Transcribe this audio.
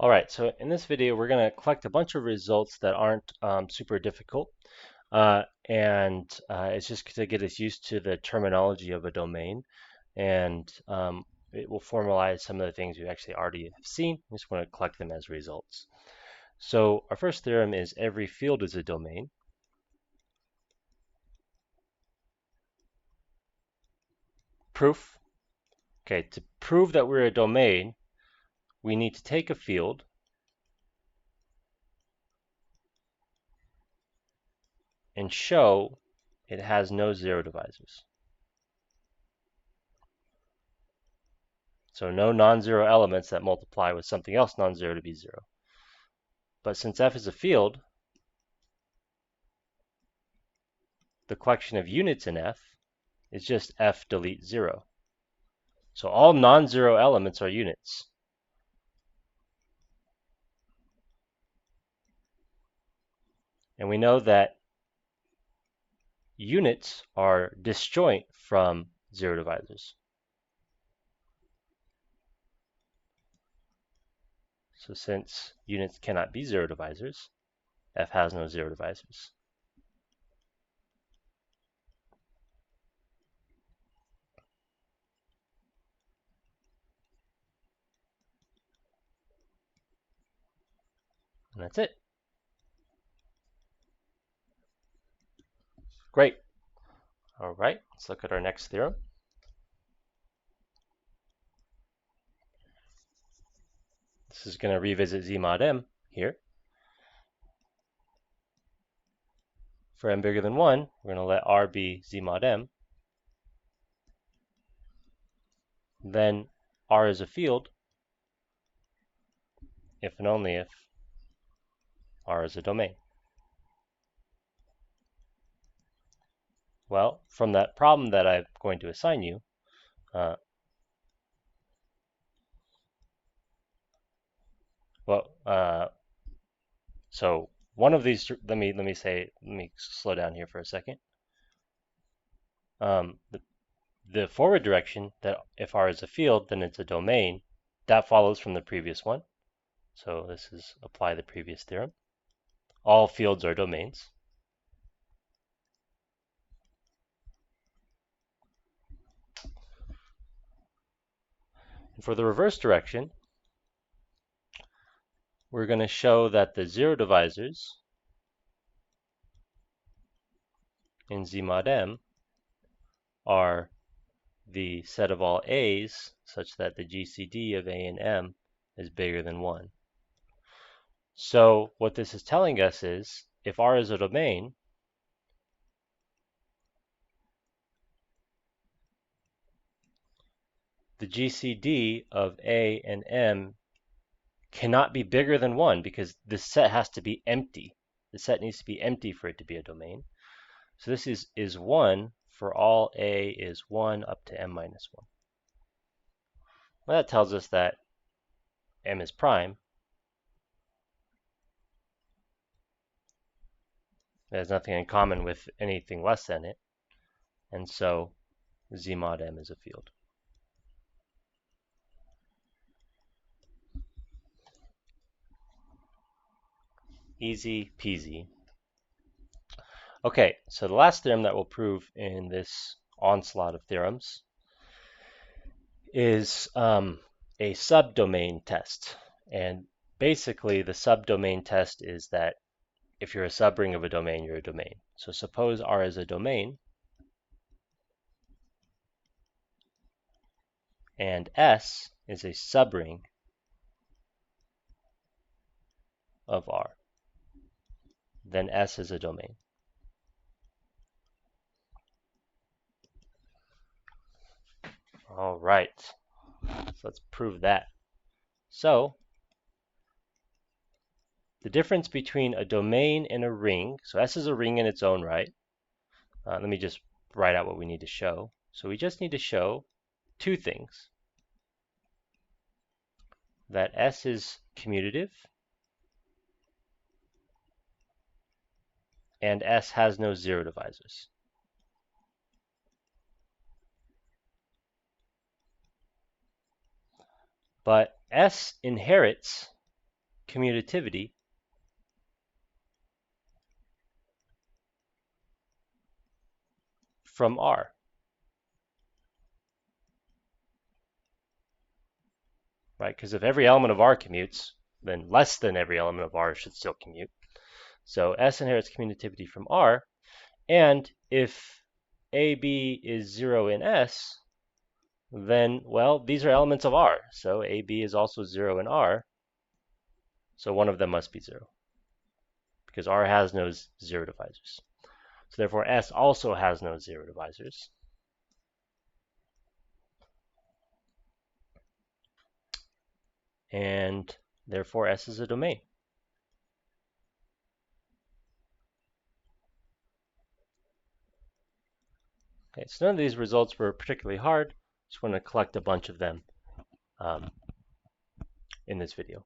All right, so in this video, we're going to collect a bunch of results that aren't super difficult. And it's just to get us used to the terminology of a domain. And it will formalize some of the things we actually already have seen. We just want to collect them as results. So our first theorem is every field is a domain. Proof. Okay, to prove that we're a domain, we need to take a field and show it has no zero divisors. So no non-zero elements that multiply with something else non-zero to be zero. But since F is a field, the collection of units in F is just F delete 0. So all non-zero elements are units. And we know that units are disjoint from zero divisors. So since units cannot be zero divisors, F has no zero divisors. And that's it. Great. All right, let's look at our next theorem. This is going to revisit Z mod M here. For m bigger than 1, we're going to let R be Z mod M. Then R is a field if and only if R is a domain. Well, from that problem that I'm going to assign you, so one of these, let me slow down here for a second. The forward direction, that if R is a field, then it's a domain, that follows from the previous one. So this is apply the previous theorem. All fields are domains. And for the reverse direction, we're going to show that the zero divisors in Z mod M are the set of all A's such that the GCD of A and M is bigger than 1. So what this is telling us is if R is a domain, the GCD of A and M cannot be bigger than 1 because this set has to be empty. The set needs to be empty for it to be a domain. So this is 1 for all A is 1 up to M minus 1. Well, that tells us that M is prime. It has nothing in common with anything less than it. And so Z mod M is a field. Easy peasy. Okay, so the last theorem that we'll prove in this onslaught of theorems is a subdomain test. And basically the subdomain test is that if you're a subring of a domain, you're a domain. So suppose R is a domain and S is a subring of R. Then S is a domain. All right, so let's prove that. So the difference between a domain and a ring, so S is a ring in its own right. Let me just write out what we need to show. So we just need to show two things. That S is commutative and S has no zero divisors. But S inherits commutativity from R. Right? Because if every element of R commutes, then less than every element of R should still commute. So S inherits commutativity from R, and if AB is 0 in S, then, well, these are elements of R, so AB is also 0 in R, so one of them must be 0, because R has no 0 divisors. So therefore S also has no 0 divisors. And therefore S is a domain. Okay, so none of these results were particularly hard. Just want to collect a bunch of them in this video.